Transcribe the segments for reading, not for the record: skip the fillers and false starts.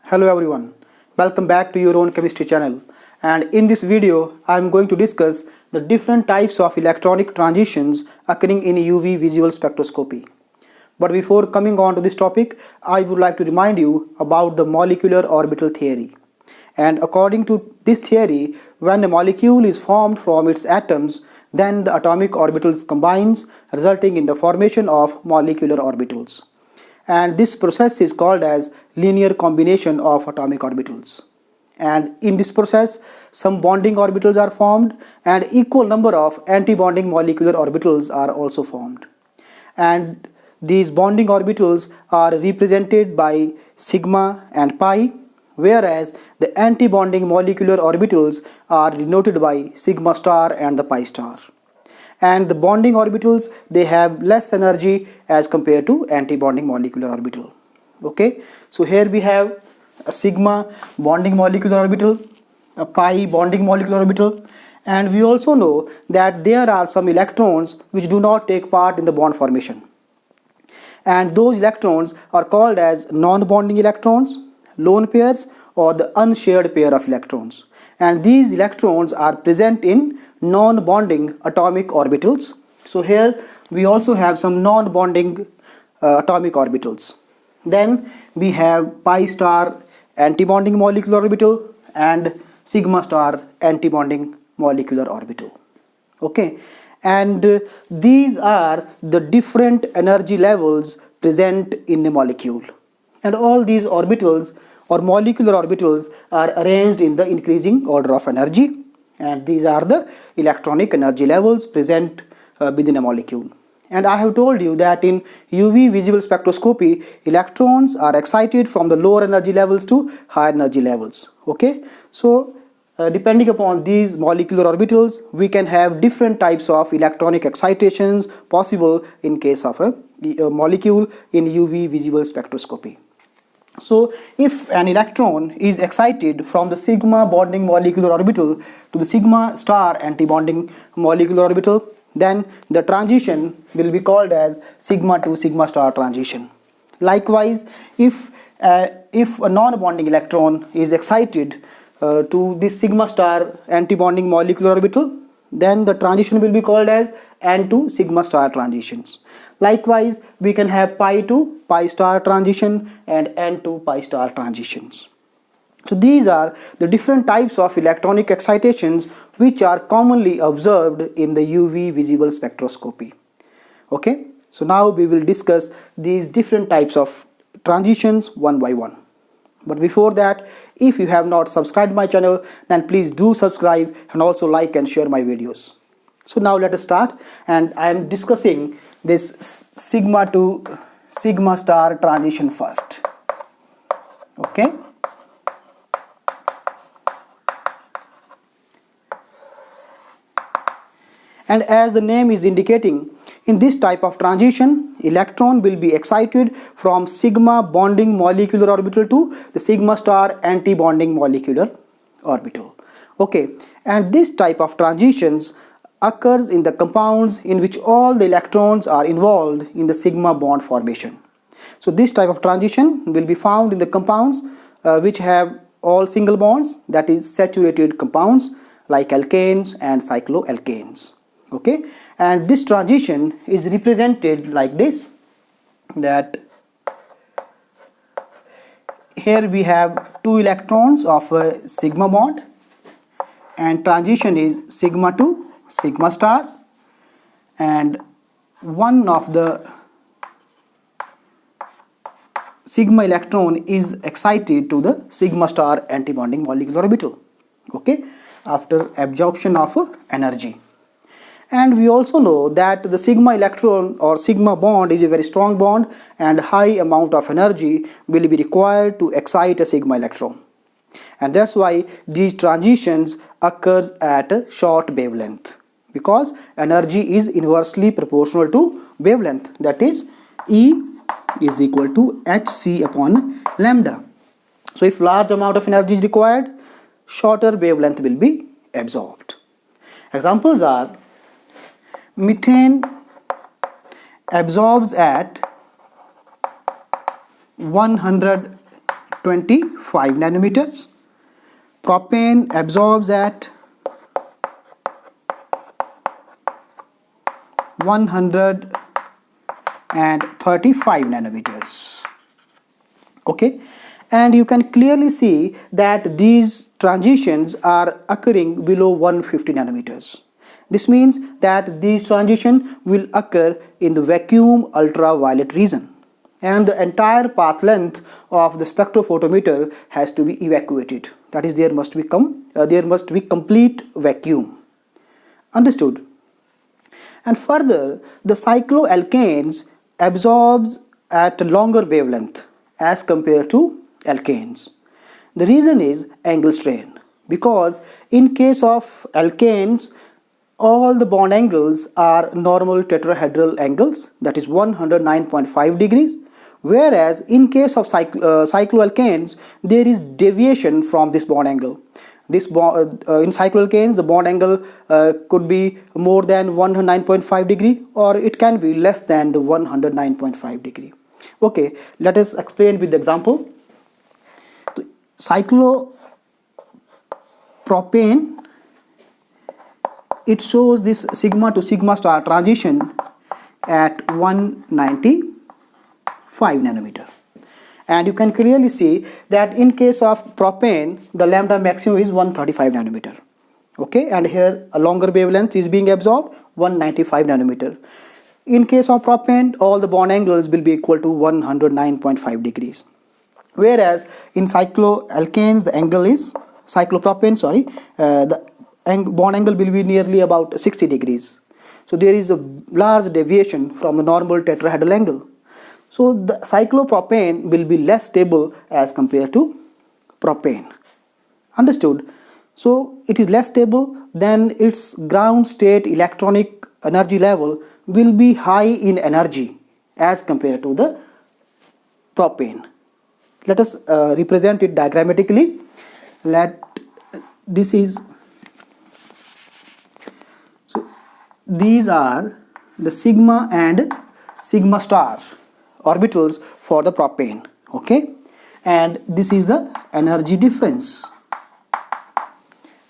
Hello everyone, welcome back to your own chemistry channel, and in this video I am going to discuss the different types of electronic transitions occurring in UV visual spectroscopy. But before coming on to this topic, I would like to remind you about the molecular orbital theory. And according to this theory, when a molecule is formed from its atoms, then the atomic orbitals combines, resulting in the formation of molecular orbitals. And this process is called as linear combination of atomic orbitals. And in this process, some bonding orbitals are formed and equal number of anti-bonding molecular orbitals are also formed. And these bonding orbitals are represented by sigma and pi, whereas the anti-bonding molecular orbitals are denoted by sigma star and the pi star. And the bonding orbitals, they have less energy as compared to anti-bonding molecular orbital. Okay, so here we have a sigma bonding molecular orbital, a pi bonding molecular orbital, and we also know that there are some electrons which do not take part in the bond formation. And those electrons are called as non-bonding electrons, lone pairs, or the unshared pair of electrons. And these electrons are present in non-bonding atomic orbitals. So here we also have some non-bonding atomic orbitals. Then we have pi star anti-bonding molecular orbital and sigma star anti-bonding molecular orbital. Okay, and these are the different energy levels present in a molecule, and all these orbitals or molecular orbitals are arranged in the increasing order of energy, and these are the electronic energy levels present within a molecule. And I have told you that in UV visual spectroscopy, electrons are excited from the lower energy levels to higher energy levels. Okay, so depending upon these molecular orbitals, we can have different types of electronic excitations possible in case of a molecule in UV visual spectroscopy. So if an electron is excited from the sigma bonding molecular orbital to the sigma star anti-bonding molecular orbital, then the transition will be called as sigma to sigma star transition. Likewise, if a non-bonding electron is excited to this sigma star anti-bonding molecular orbital, then the transition will be called as N to sigma star transitions. Likewise, we can have pi to pi star transition and N to pi star transitions. So these are the different types of electronic excitations which are commonly observed in the UV visible spectroscopy. Okay, so now we will discuss these different types of transitions one by one. But before that, if you have not subscribed my channel, then please do subscribe and also like and share my videos. So now let us start, and I am discussing this sigma to sigma star transition first. Okay. And as the name is indicating, in this type of transition, electron will be excited from sigma bonding molecular orbital to the sigma star anti-bonding molecular orbital. Okay, and this type of transitions occurs in the compounds in which all the electrons are involved in the sigma bond formation. So this type of transition will be found in the compounds which have all single bonds, that is saturated compounds like alkanes and cycloalkanes. Okay, and this transition is represented like this, that here we have two electrons of a sigma bond, and transition is sigma to sigma star, and one of the sigma electron is excited to the sigma star anti-bonding molecular orbital, okay, after absorption of energy. And we also know that the sigma electron or sigma bond is a very strong bond, and high amount of energy will be required to excite a sigma electron. And that's why these transitions occurs at a short wavelength, because energy is inversely proportional to wavelength, that is E is equal to hc upon lambda. So if large amount of energy is required, shorter wavelength will be absorbed. Examples are methane absorbs at 120 25 nanometers. Propane absorbs at 135 nanometers. Okay, and you can clearly see that these transitions are occurring below 150 nanometers. This means that these transitions will occur in the vacuum ultraviolet region, and the entire path length of the spectrophotometer has to be evacuated. That is, there must be complete vacuum. Understood? And further, the cycloalkanes absorbs at a longer wavelength as compared to alkanes. The reason is angle strain, because in case of alkanes, all the bond angles are normal tetrahedral angles, that is 109.5 degrees, whereas in case of cycloalkanes, there is deviation from this bond angle. In cycloalkanes, the bond angle could be more than 109.5 degree, or it can be less than the 109.5 degree. Okay, let us explain with the example. Cyclopropane, it shows this sigma to sigma star transition at 195 nanometer. And you can clearly see that in case of propane, the lambda maximum is 135 nanometer. Okay, and here a longer wavelength is being absorbed, 195 nanometer. In case of propane, all the bond angles will be equal to 109.5 degrees. Whereas in cycloalkanes, the angle is, the bond angle will be nearly about 60 degrees. So there is a large deviation from the normal tetrahedral angle. So the cyclopropane will be less stable as compared to propane. Understood? So it is less stable, then its ground state electronic energy level will be high in energy as compared to the propane. Let us represent it diagrammatically. These are the sigma and sigma star orbitals for the propane. Okay, and this is the energy difference.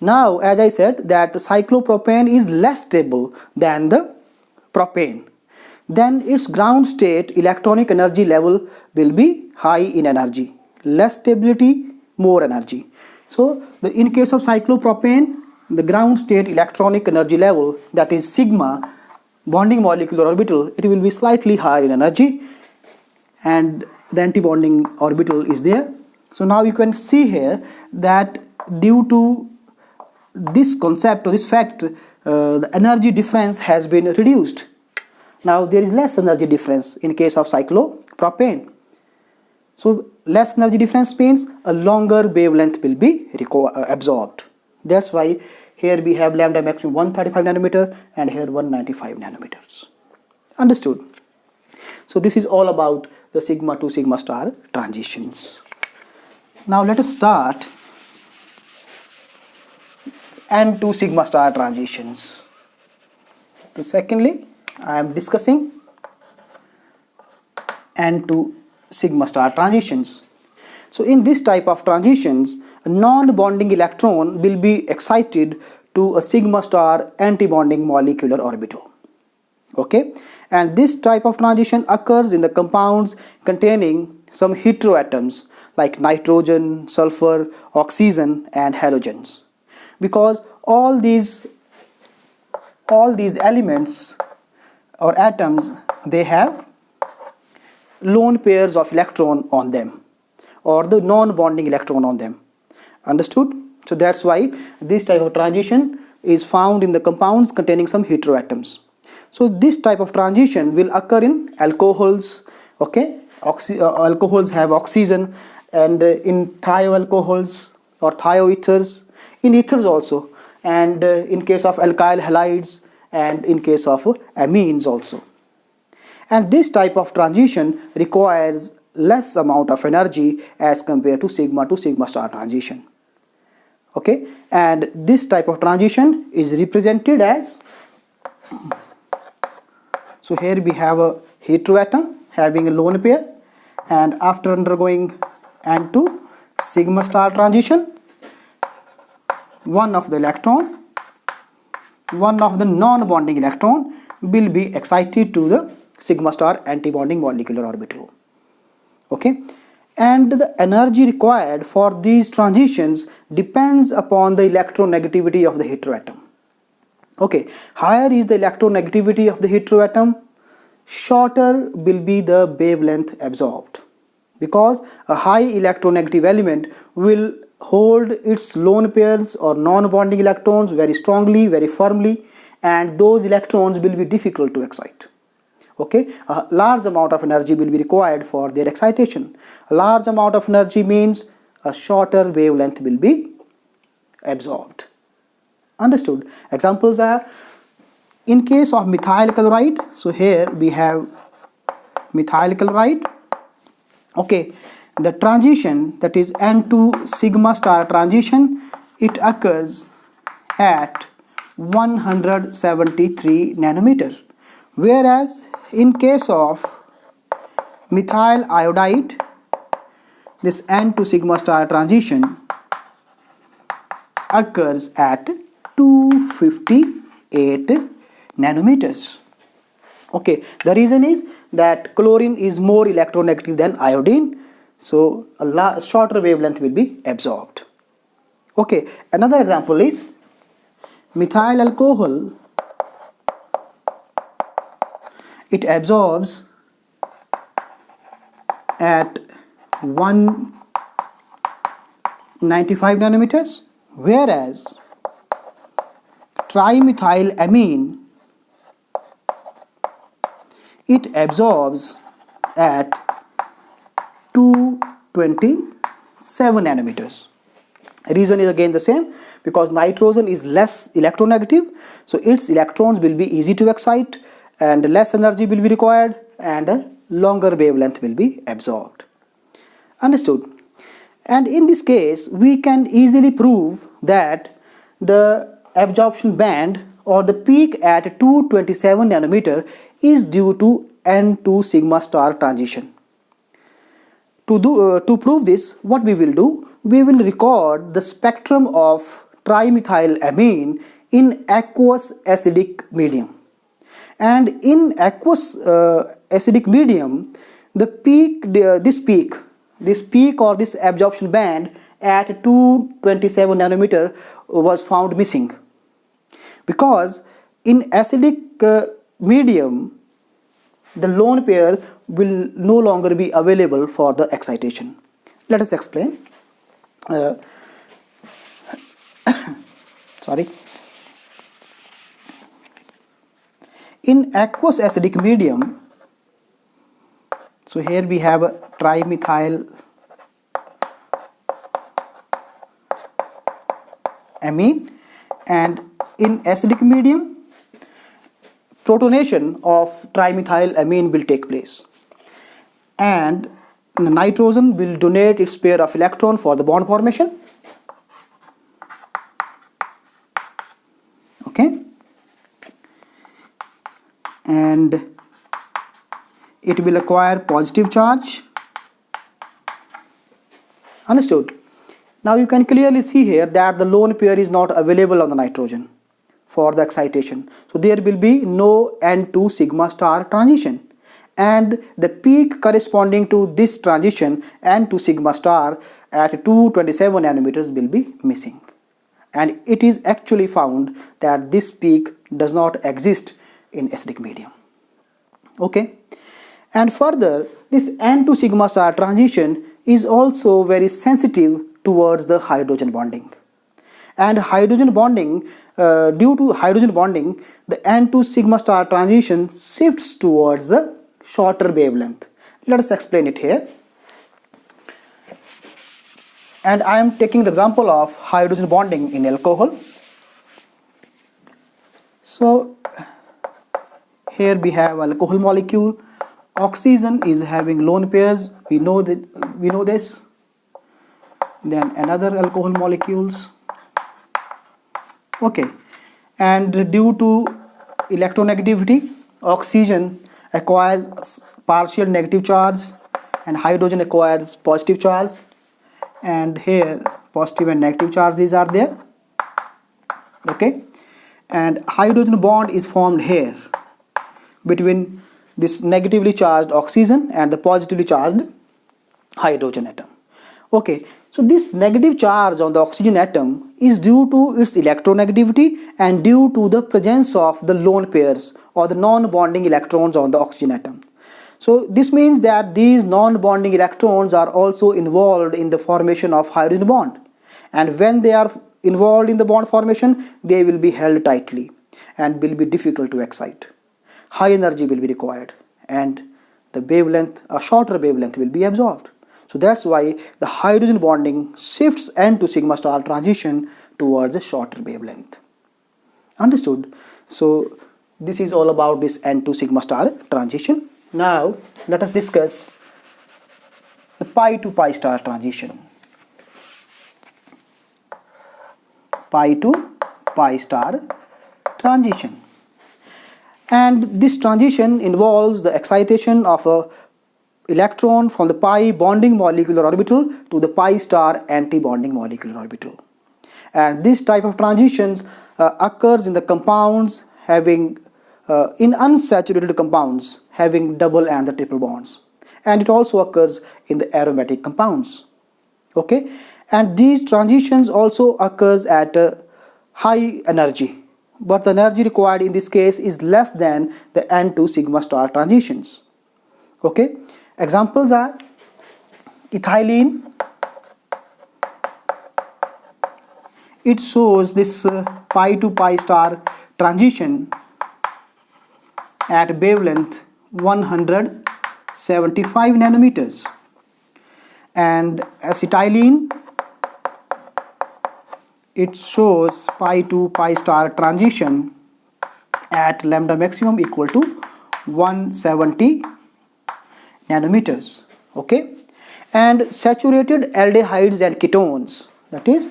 Now, as I said, that cyclopropane is less stable than the propane, then its ground state electronic energy level will be high in energy. Less stability, more energy. So in case of cyclopropane, the ground state electronic energy level, that is sigma bonding molecular orbital, it will be slightly higher in energy, and the anti-bonding orbital is there. So now you can see here that due to this concept or this fact, the energy difference has been reduced. Now there is less energy difference in case of cyclopropane. So less energy difference means a longer wavelength will be absorbed. That's why here we have lambda maximum 135 nanometer and here 195 nanometers. Understood? So this is all about the sigma to sigma star transitions. Now let us start N to sigma star transitions. So secondly, I am discussing N to sigma star transitions. So in this type of transitions, a non-bonding electron will be excited to a sigma star anti-bonding molecular orbital. Okay, and this type of transition occurs in the compounds containing some heteroatoms like nitrogen, sulfur, oxygen and halogens, because all these elements or atoms, they have lone pairs of electron on them, or the non-bonding electron on them. Understood? So that's why this type of transition is found in the compounds containing some heteroatoms. So this type of transition will occur in alcohols. Okay, alcohols have oxygen, and in thioalcohols or thioethers, in ethers also, and in case of alkyl halides, and in case of amines also. And this type of transition requires less amount of energy as compared to sigma star transition. Okay, and this type of transition is represented as, so here we have a heteroatom having a lone pair, and after undergoing N2, sigma star transition, one of the non-bonding electron will be excited to the sigma star antibonding molecular orbital. Okay, and the energy required for these transitions depends upon the electronegativity of the heteroatom. Okay, higher is the electronegativity of the heteroatom, shorter will be the wavelength absorbed, because a high electronegative element will hold its lone pairs or non-bonding electrons very strongly, very firmly, and those electrons will be difficult to excite. Okay, a large amount of energy will be required for their excitation. A large amount of energy means a shorter wavelength will be absorbed. Understood? Examples are, in case of methyl chloride, so here we have methyl chloride. Okay, the transition, that is N2 sigma star transition, it occurs at 173 nanometer, whereas in case of methyl iodide, this N2 sigma star transition occurs at 258 nanometers. Okay, the reason is that chlorine is more electronegative than iodine, so a shorter wavelength will be absorbed. Okay, another example is methyl alcohol. It absorbs at 195 nanometers, whereas trimethylamine, it absorbs at 227 nanometers. Reason is again the same, because nitrogen is less electronegative, so its electrons will be easy to excite and less energy will be required and a longer wavelength will be absorbed. Understood? And in this case we can easily prove that the absorption band or the peak at 227 nanometer is due to N2 sigma star transition. To prove this, what we will do, we will record the spectrum of trimethylamine in aqueous acidic medium. And in aqueous acidic medium, the peak, this peak or this absorption band at 227 nanometer was found missing, because in acidic medium the lone pair will no longer be available for the excitation. Let us explain. Sorry. In aqueous acidic medium, so here we have a trimethylamine, and in acidic medium protonation of trimethylamine will take place, and the nitrogen will donate its pair of electron for the bond formation. Okay, and it will acquire positive charge. Understood? Now you can clearly see here that the lone pair is not available on the nitrogen for the excitation, so there will be no N2 sigma star transition, and the peak corresponding to this transition N2 sigma star at 227 nanometers will be missing, and it is actually found that this peak does not exist in acidic medium. Okay, and further this N2 sigma star transition is also very sensitive towards the hydrogen bonding, and hydrogen bonding, due to hydrogen bonding, the N2 sigma star transition shifts towards the shorter wavelength. Let us explain it here, and I am taking the example of hydrogen bonding in alcohol. So here we have alcohol molecule. Oxygen is having lone pairs, we know this. Then another alcohol molecules. Okay, and due to electronegativity, oxygen acquires partial negative charge and hydrogen acquires positive charge, and here positive and negative charges are there. Okay, and hydrogen bond is formed here between this negatively charged oxygen and the positively charged hydrogen atom. Okay, so this negative charge on the oxygen atom is due to its electronegativity and due to the presence of the lone pairs or the non-bonding electrons on the oxygen atom. So this means that these non-bonding electrons are also involved in the formation of hydrogen bond, and when they are involved in the bond formation, they will be held tightly and will be difficult to excite. High energy will be required and the wavelength, a shorter wavelength, will be absorbed. So that's why the hydrogen bonding shifts N to sigma star transition towards a shorter wavelength. Understood? So this is all about this N to sigma star transition. Now let us discuss the pi to pi star transition. Pi to pi star transition. And this transition involves the excitation of a electron from the pi bonding molecular orbital to the pi star anti-bonding molecular orbital. And this type of transitions occurs in the compounds having in unsaturated compounds having double and the triple bonds, and it also occurs in the aromatic compounds. Okay, and these transitions also occurs at high energy, but the energy required in this case is less than the N2 sigma star transitions. Okay, examples are ethylene. It shows this pi to pi star transition at wavelength 175 nanometers, and acetylene, it shows pi to pi star transition at lambda maximum equal to 170 nanometers. Okay, and saturated aldehydes and ketones, that is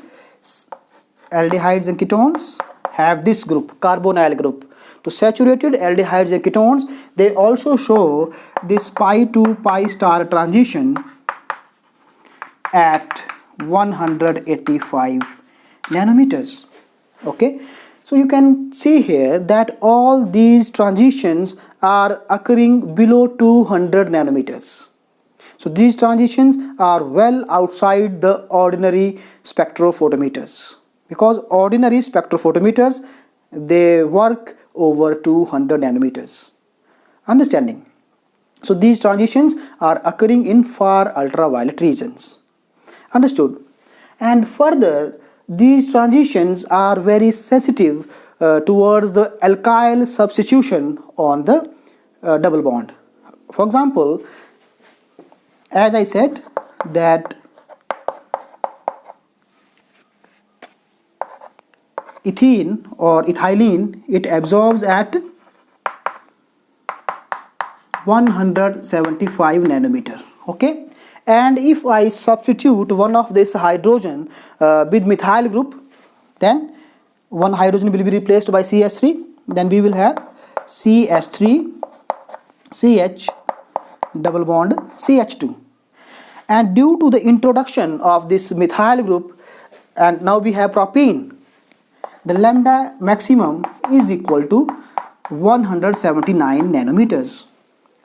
aldehydes and ketones have this group, carbonyl group. So saturated aldehydes and ketones, they also show this pi to pi star transition at 185 nanometers. Okay, so you can see here that all these transitions are occurring below 200 nanometers. So these transitions are well outside the ordinary spectrophotometers, because ordinary spectrophotometers, they work over 200 nanometers. Understanding? So these transitions are occurring in far ultraviolet regions. Understood? And further, these transitions are very sensitive towards the alkyl substitution on the double bond. For example, as I said that ethene or ethylene, it absorbs at 175 nanometer. Okay, and if I substitute one of this hydrogen with methyl group, then one hydrogen will be replaced by CH3, then we will have CH3 CH double bond CH2, and due to the introduction of this methyl group, and now we have propene, the lambda maximum is equal to 179 nanometers.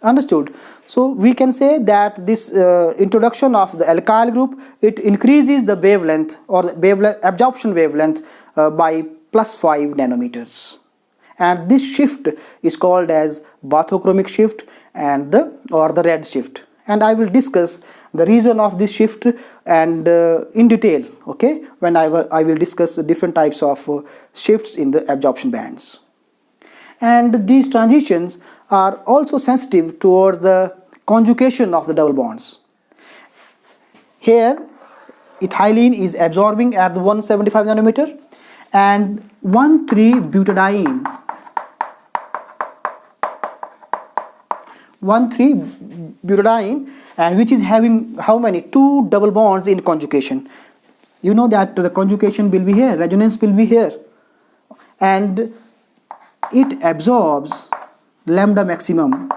Understood? So we can say that this introduction of the alkyl group, it increases the wavelength or the wavelength, absorption wavelength by plus 5 nanometers, and this shift is called as bathochromic shift and the red shift, and I will discuss the reason of this shift and in detail, okay, when I will discuss the different types of shifts in the absorption bands. And these transitions are also sensitive towards the conjugation of the double bonds. Here ethylene is absorbing at the 175 nanometer, and 1,3-butadiene, 1,3-butadiene, and which is having how many? 2 double bonds in conjugation. You know that the conjugation will be here, resonance will be here, and it absorbs lambda maximum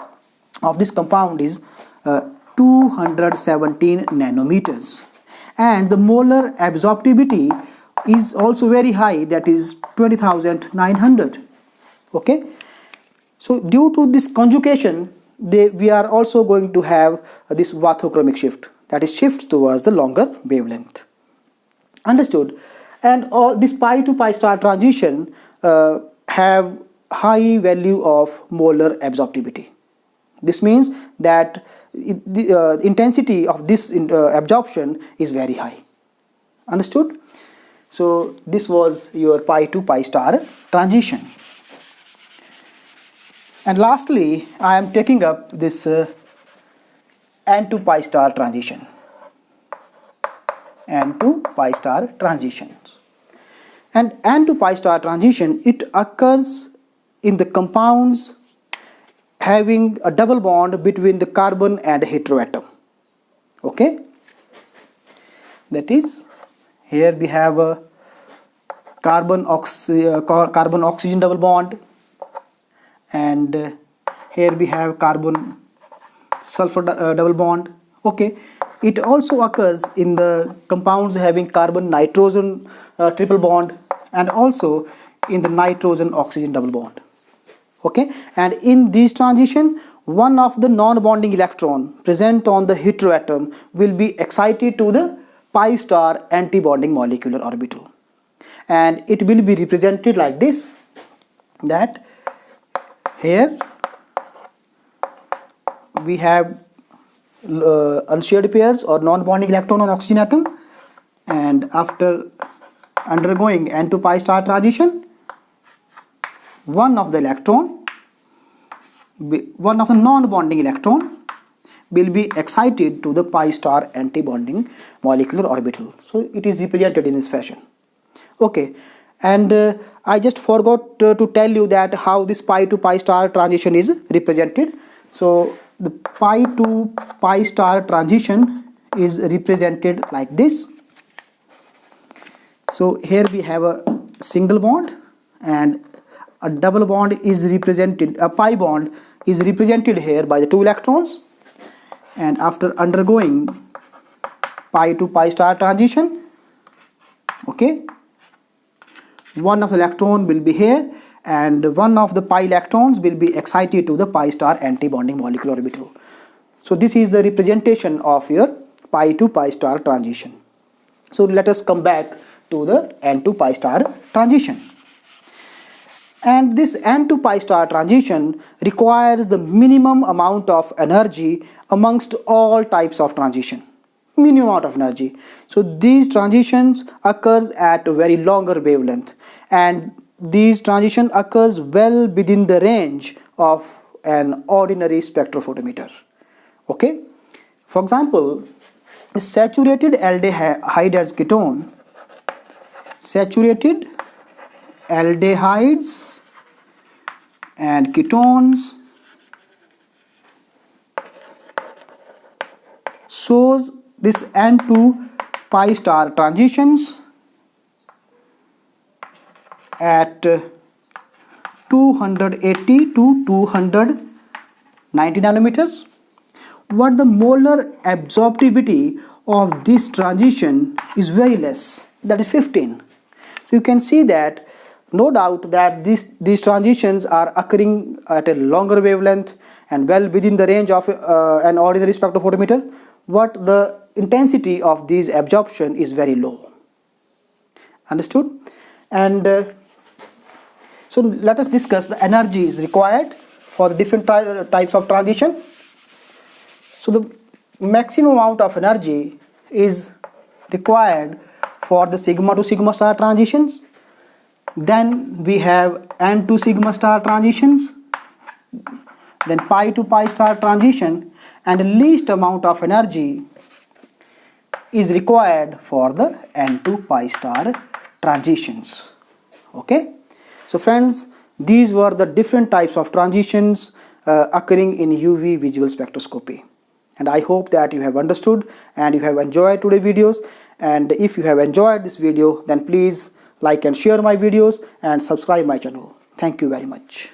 of this compound is 217 nanometers, and the molar absorptivity is also very high, that is 20,900. Okay, so due to this conjugation, we are also going to have this bathochromic shift, that is shift towards the longer wavelength. Understood? And all this pi to pi star transition have high value of molar absorptivity. This means that the intensity of this absorption is very high. Understood? So this was your pi to pi star transition. And lastly, I am taking up this n to pi star transition. N to pi star transitions. And n to pi star transition, it occurs in the compounds having a double bond between the carbon and heteroatom. Okay, that is, here we have a carbon oxygen double bond, and here we have carbon sulfur double bond. Okay, it also occurs in the compounds having carbon nitrogen triple bond, and also in the nitrogen oxygen double bond. Okay, and in this transition, one of the non-bonding electron present on the heteroatom will be excited to the pi star anti-bonding molecular orbital, and it will be represented like this, that here we have unshared pairs or non-bonding electron on oxygen atom, and after undergoing n to pi star transition, one of the non-bonding electron will be excited to the pi star anti-bonding molecular orbital. So it is represented in this fashion. Okay, and I just forgot to tell you that how this pi to pi star transition is represented. So the pi to pi star transition is represented like this. So here we have a single bond, and a double bond is represented, a pi bond is represented here by the 2 electrons, and after undergoing pi to pi star transition, okay, one of the electron will be here, and one of the pi electrons will be excited to the pi star anti-bonding molecular orbital. So this is the representation of your pi to pi star transition. So let us come back to the n to pi star transition. And this n to pi star transition requires the minimum amount of energy amongst all types of transition. Minimum amount of energy. So these transitions occurs at a very longer wavelength, and these transition occurs well within the range of an ordinary spectrophotometer. Okay, for example, saturated aldehyde as ketone, saturated aldehydes and ketones shows this n to pi star transitions at 280 to 290 nanometers. What the molar absorptivity of this transition is very less, that is 15. So you can see that no doubt that these transitions are occurring at a longer wavelength and well within the range of an ordinary spectrophotometer, but the intensity of these absorption is very low. Understood? And so let us discuss the energies required for the different types of transition. So the maximum amount of energy is required for the sigma to sigma star transitions. Then we have n to sigma star transitions, then pi to pi star transition, and the least amount of energy is required for the n to pi star transitions. Okay, so friends, these were the different types of transitions occurring in UV visual spectroscopy, and I hope that you have understood and you have enjoyed today's videos. And if you have enjoyed this video, then please like and share my videos and subscribe my channel. Thank you very much.